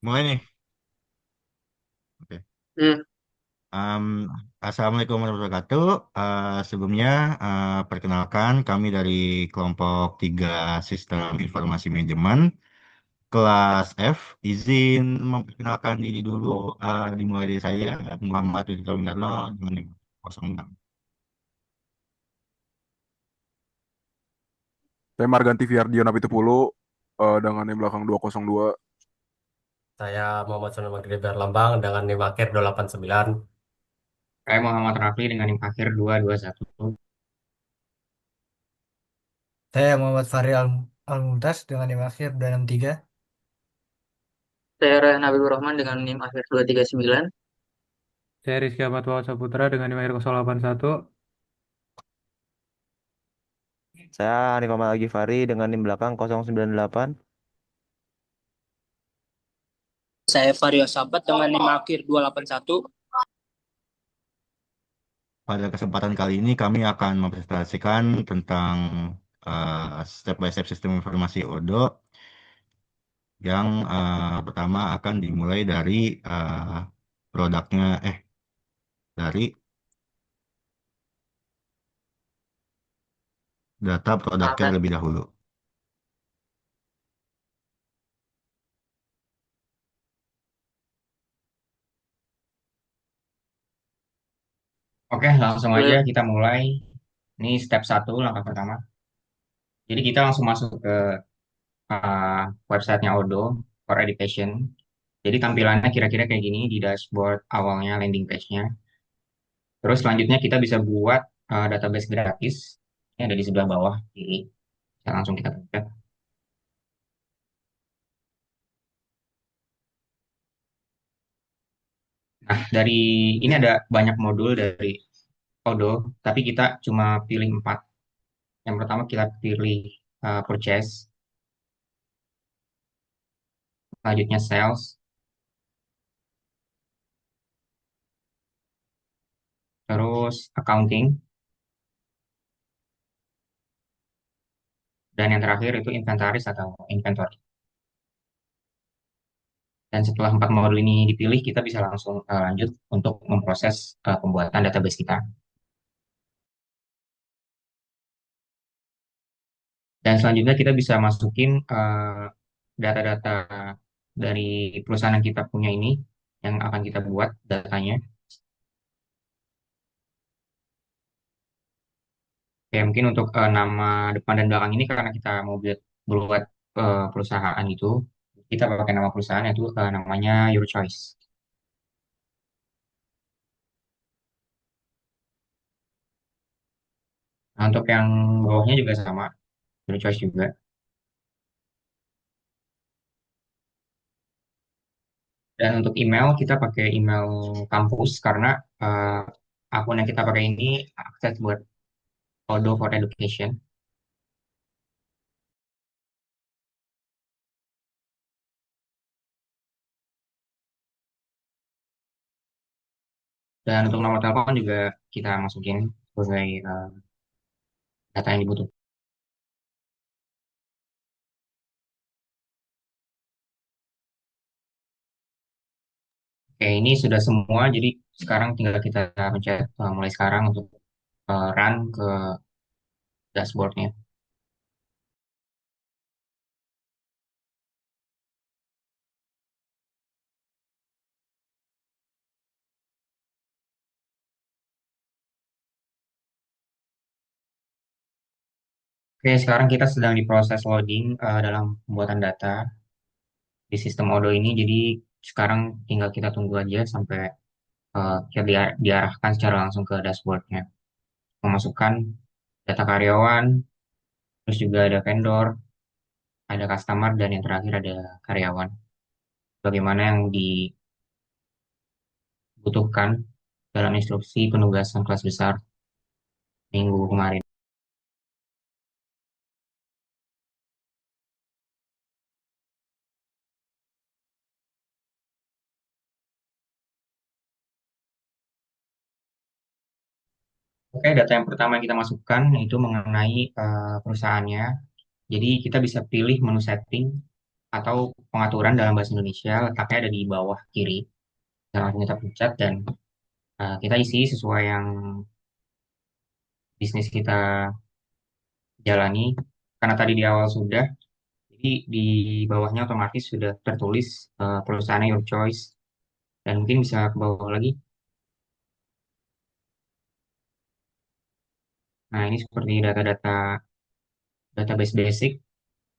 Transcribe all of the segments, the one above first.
Mulai nih. Oke. Hmm, Em, Assalamualaikum warahmatullahi wabarakatuh. Sebelumnya, perkenalkan kami dari kelompok 3 Sistem Informasi Manajemen kelas F. Izin memperkenalkan diri dulu. Dimulai dari saya, Muhammad Ridho Winarno dengan NIM 06. Saya Marganti Fiardian Apitupulu dengan yang belakang 202. Saya Muhammad Sonoma Gede Lambang dengan NIM akhir 289. saya Muhammad Rafli dengan NIM akhir 221. Saya Muhammad Fahri Al-Mumtaz dengan NIM akhir 263. Saya Rayhan Habibur Rahman dengan NIM akhir 239. Saya Rizky Ahmad Wawad Saputra dengan NIM akhir 081. Saya Hanif Ahmad Al-Ghifari dengan NIM belakang 098. Saya Vario Sabat dengan NIM akhir 281. Pada kesempatan kali ini kami akan mempresentasikan tentang step by step sistem informasi ODO yang pertama akan dimulai dari produknya dari data produknya Akan. lebih dahulu. Oke, langsung aja Boleh. kita mulai. Ini step satu, langkah pertama. Jadi kita langsung masuk ke websitenya Odo for Education. Jadi tampilannya kira-kira kayak gini di dashboard awalnya, landing page-nya. Terus selanjutnya kita bisa buat database gratis. Ini ada di sebelah bawah kiri. Bisa langsung kita pencet. Nah, dari ini ada banyak modul dari Odo, tapi kita cuma pilih 4. Yang pertama kita pilih purchase, selanjutnya sales, terus accounting, dan yang terakhir itu inventaris atau inventory. Dan setelah 4 modul ini dipilih, kita bisa langsung lanjut untuk memproses pembuatan database kita. Dan selanjutnya kita bisa masukin data-data dari perusahaan yang kita punya ini, yang akan kita buat datanya. Ya, mungkin untuk nama depan dan belakang ini karena kita mau buat perusahaan itu, kita pakai nama perusahaan yaitu namanya Your Choice. Nah, untuk yang bawahnya juga sama, Your Choice juga. Dan untuk email, kita pakai email kampus karena akun yang kita pakai ini akses buat Odo for Education. Dan untuk nomor telepon juga kita masukin sebagai data yang dibutuhkan. Oke, ini sudah semua, jadi sekarang tinggal kita pencet mulai sekarang untuk run ke dashboardnya. Oke, sekarang kita sedang diproses loading dalam pembuatan data di sistem Odo ini, jadi sekarang tinggal kita tunggu aja sampai kita diarahkan secara langsung ke dashboardnya. Memasukkan data karyawan, terus juga ada vendor, ada customer, dan yang terakhir ada karyawan. Bagaimana yang dibutuhkan dalam instruksi penugasan kelas besar minggu kemarin. Oke, data yang pertama yang kita masukkan itu mengenai perusahaannya. Jadi kita bisa pilih menu setting atau pengaturan dalam bahasa Indonesia letaknya ada di bawah kiri. Dan langsung kita pencet dan kita isi sesuai yang bisnis kita jalani. Karena tadi di awal sudah, jadi di bawahnya otomatis sudah tertulis perusahaannya Your Choice. Dan mungkin bisa ke bawah lagi. Nah, ini seperti data-data database basic.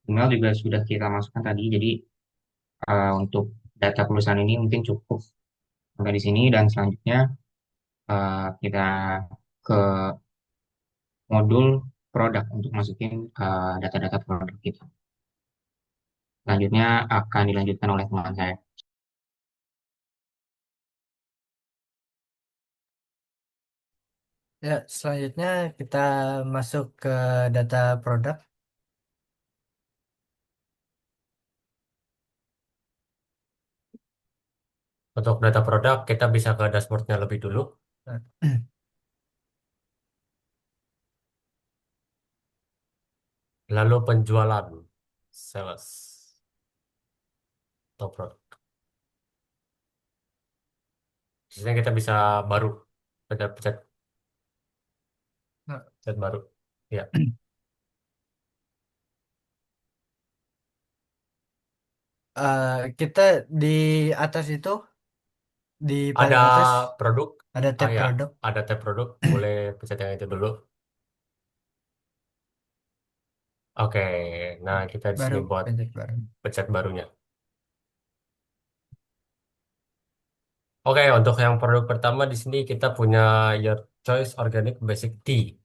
Email juga sudah kita masukkan tadi. Jadi untuk data perusahaan ini mungkin cukup sampai di sini dan selanjutnya kita ke modul produk untuk masukin data-data produk kita. Selanjutnya akan dilanjutkan oleh teman saya. Ya, selanjutnya kita masuk ke data produk. Untuk data produk, kita bisa ke dashboardnya lebih dulu. Lalu penjualan, sales, atau produk. Di sini kita bisa baru, pencet-pencet Nah, pencet baru. Ya, kita di atas itu, di ada paling atas produk. ada Ah tab ya, produk. ada tab produk. Boleh pencet yang itu dulu. Oke, nah kita di sini Baru buat pencet baru. pencet barunya. Oke, untuk yang produk pertama di sini kita punya Your Choice Organic Basic Tea.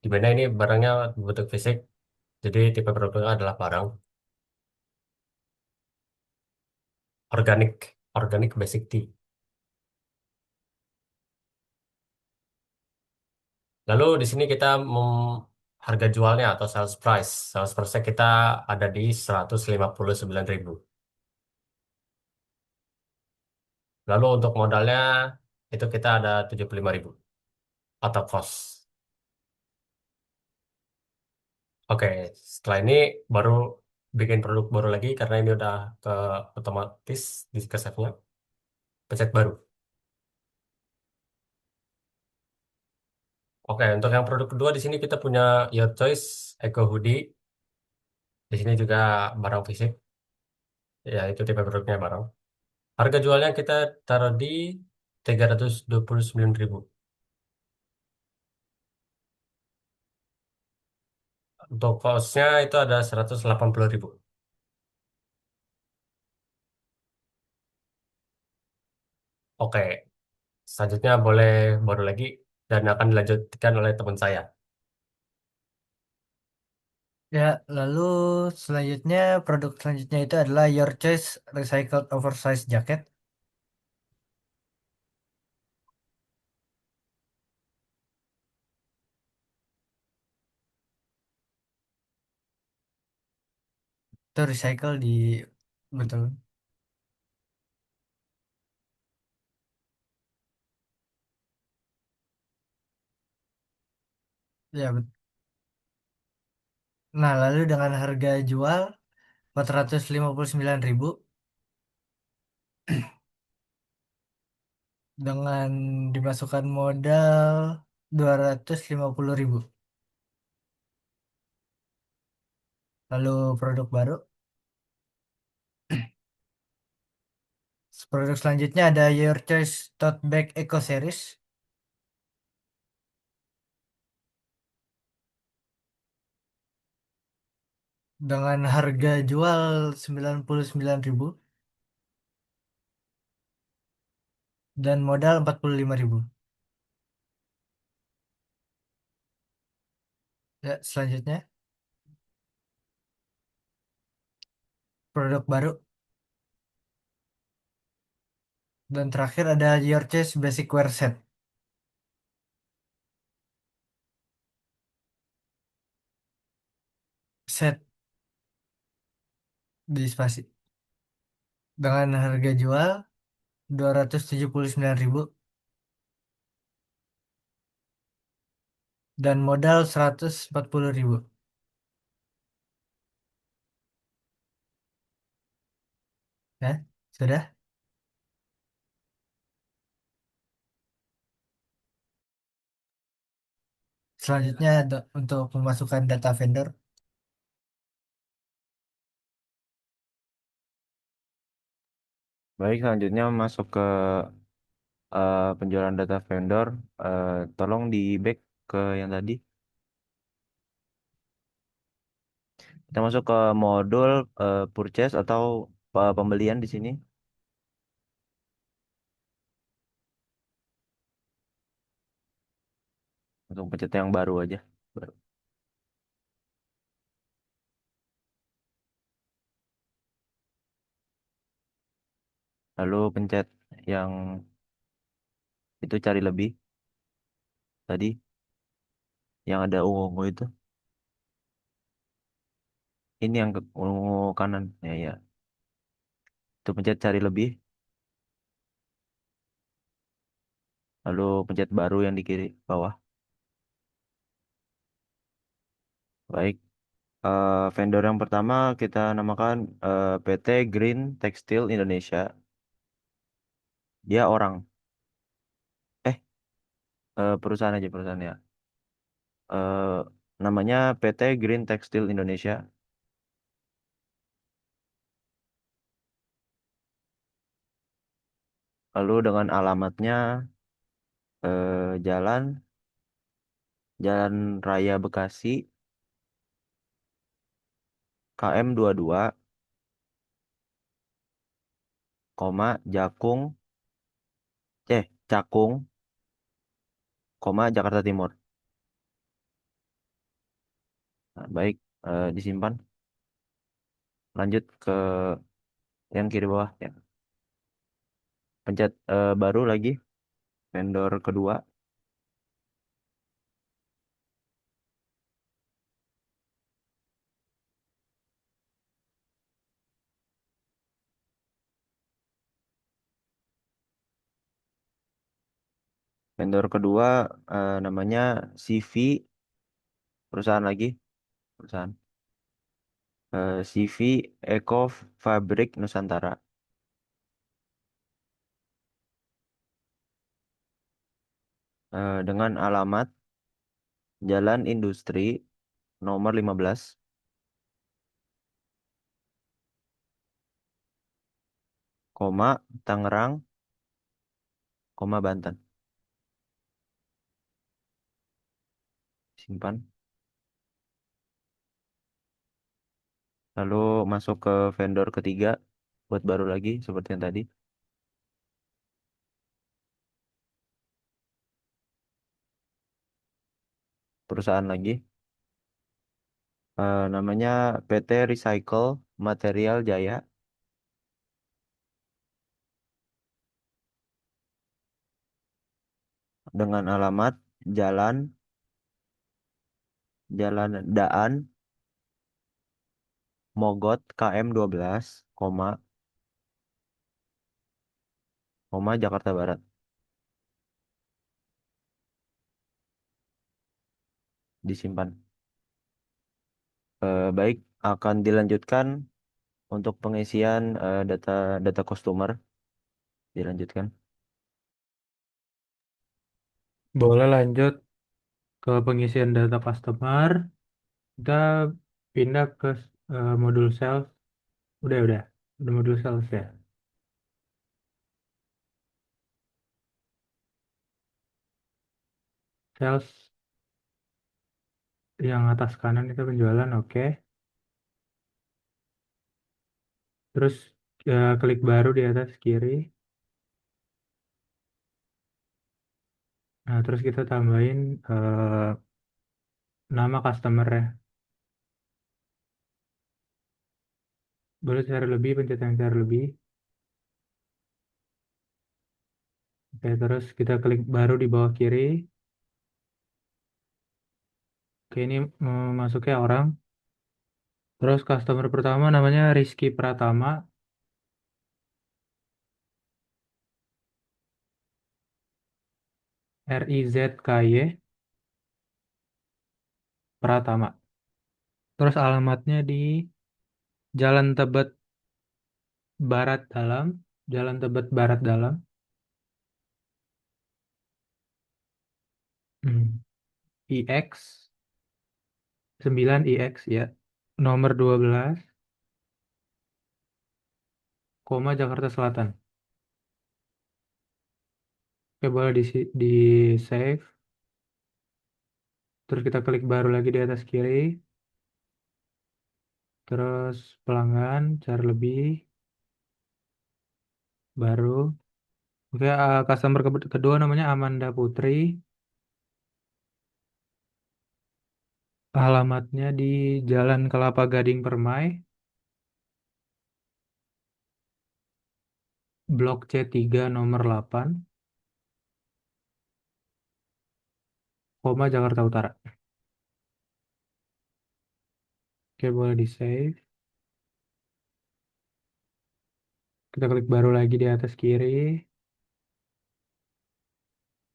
Di mana ini barangnya berbentuk fisik, jadi tipe produknya adalah barang organic, organic basic tea. Lalu di sini kita harga jualnya atau sales price. Sales price kita ada di 159.000. Lalu untuk modalnya itu kita ada 75.000 atau cost. Oke, setelah ini baru bikin produk baru lagi karena ini udah ke otomatis di ke save-nya. Pencet baru. Oke, untuk yang produk kedua di sini kita punya Your Choice Eco Hoodie. Di sini juga barang fisik, ya itu tipe produknya barang. Harga jualnya kita taruh di 329.000. Untuk cost-nya itu ada 180.000. Oke, selanjutnya boleh baru lagi dan akan dilanjutkan oleh teman saya. Ya, lalu selanjutnya produk selanjutnya itu adalah Your Choice Recycled Oversize Jacket. Itu recycle di betul. Ya, nah, lalu dengan harga jual 459.000 dengan dimasukkan modal 250.000. Lalu produk baru. Produk selanjutnya ada Your Choice Tote Bag Eco Series. Dengan harga jual 99.000 dan modal 45.000. Ya, selanjutnya produk baru dan terakhir ada Your Choice Basic Wear Set. Set di spasi. Dengan harga jual 279.000 dan modal 140.000. Ya, sudah. Selanjutnya untuk memasukkan data vendor. Baik, selanjutnya masuk ke penjualan data vendor. Tolong di back ke yang tadi. Kita masuk ke modul purchase atau pembelian di sini. Langsung pencet yang baru aja. Baru. Lalu pencet yang itu cari lebih tadi, yang ada ungu-ungu itu. Ini yang ungu kanan. Ya, ya. Itu pencet cari lebih. Lalu pencet baru yang di kiri bawah. Baik. Vendor yang pertama kita namakan PT Green Textile Indonesia. Dia orang. Eh, perusahaan aja perusahaan ya. Eh, Namanya PT Green Textile Indonesia. Lalu dengan alamatnya Jalan Jalan Raya Bekasi KM 22, Jakung, Cakung, Jakarta Timur. Nah, baik, disimpan. Lanjut ke yang kiri bawah ya. Pencet baru lagi vendor kedua. Vendor kedua namanya CV, perusahaan lagi, perusahaan. CV Eco Fabrik Nusantara. Dengan alamat Jalan Industri nomor 15, Tangerang, Banten. Simpan. Lalu masuk ke vendor ketiga, buat baru lagi seperti yang tadi. Perusahaan lagi. Namanya PT Recycle Material Jaya. Dengan alamat Jalan Jalan Daan Mogot KM 12, Jakarta Barat. Disimpan. Baik, akan dilanjutkan untuk pengisian data data customer. Dilanjutkan. Boleh lanjut ke pengisian data customer. Kita pindah ke modul sales. Udah. Udah modul sales ya. Sales yang atas kanan itu penjualan, oke. Terus klik baru di atas kiri. Nah, terus kita tambahin nama customer ya. Boleh cari lebih, pencet yang cari lebih. Oke, terus kita klik baru di bawah kiri. Oke, ini masuknya orang. Terus customer pertama namanya Rizky Pratama. RIZKY Pratama. Terus alamatnya di Jalan Tebet barat dalam, Jalan Tebet barat dalam. IX 9 IX ya. Nomor 12, koma Jakarta Selatan. Oke, boleh di save. Terus kita klik baru lagi di atas kiri. Terus pelanggan, cari lebih, baru. Oke, customer kedua namanya Amanda Putri. Alamatnya di Jalan Kelapa Gading Permai, Blok C3 nomor 8, koma Jakarta Utara. Oke, boleh di save. Kita klik baru lagi di atas kiri.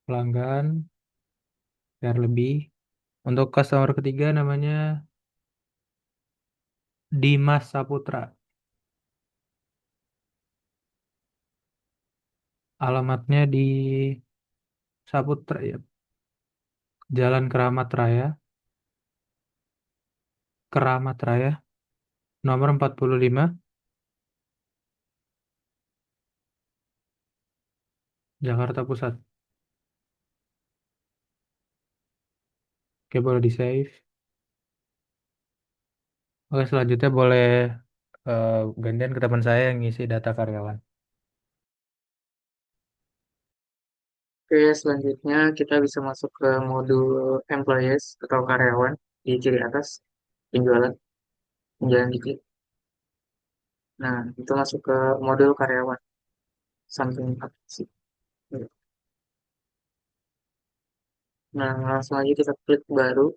Pelanggan, share lebih. Untuk customer ketiga namanya Dimas Saputra. Alamatnya di Saputra ya. Jalan Keramat Raya, nomor 45, Jakarta Pusat. Oke, boleh di save. Oke, selanjutnya boleh gantian ke teman saya yang ngisi data karyawan. Oke, selanjutnya kita bisa masuk ke modul employees atau karyawan di kiri atas penjualan, penjualan diklik. Nah, itu masuk ke modul karyawan, samping atas. Nah, langsung aja kita klik baru.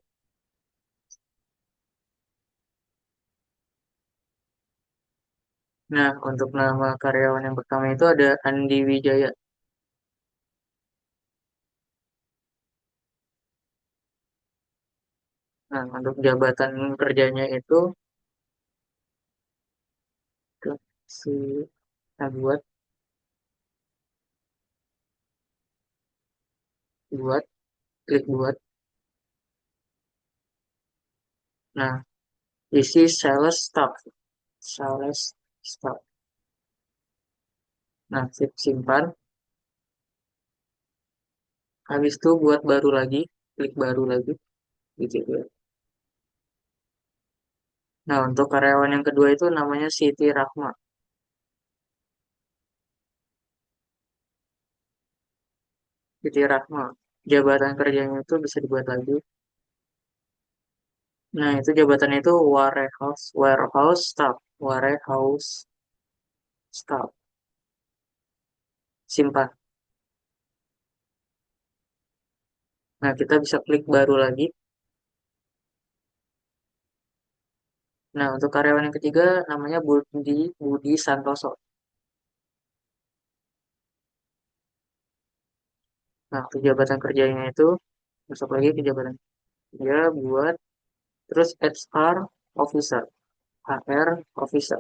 Nah, untuk nama karyawan yang pertama itu ada Andi Wijaya. Nah, untuk jabatan kerjanya itu si nah, buat klik buat. Nah, isi sales staff. Nah, simpan. Habis itu buat baru lagi, klik baru lagi, gitu ya. Nah, untuk karyawan yang kedua itu namanya Siti Rahma. Siti Rahma. Jabatan kerjanya itu bisa dibuat lagi. Nah, itu jabatannya itu warehouse staff, warehouse staff. Simpan. Nah, kita bisa klik baru lagi. Nah, untuk karyawan yang ketiga namanya Budi Santoso. Nah, untuk jabatan kerjanya itu masuk lagi ke jabatan kerja buat terus HR officer, HR officer.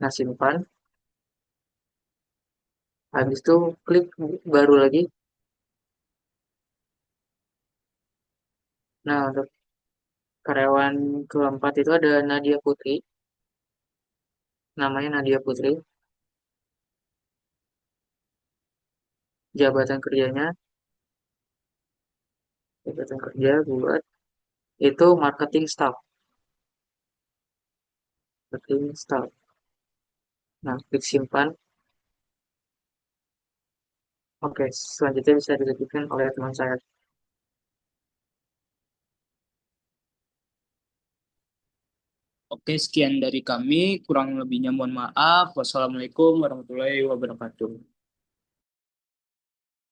Nah, simpan. Habis itu klik baru lagi. Nah, untuk karyawan keempat itu ada Nadia Putri. Namanya Nadia Putri. Jabatan kerjanya, jabatan kerja buat itu marketing staff. Marketing staff. Nah, klik simpan. Oke, selanjutnya bisa dilanjutkan oleh teman saya. Oke, sekian dari kami. Kurang lebihnya mohon maaf. Wassalamualaikum warahmatullahi wabarakatuh.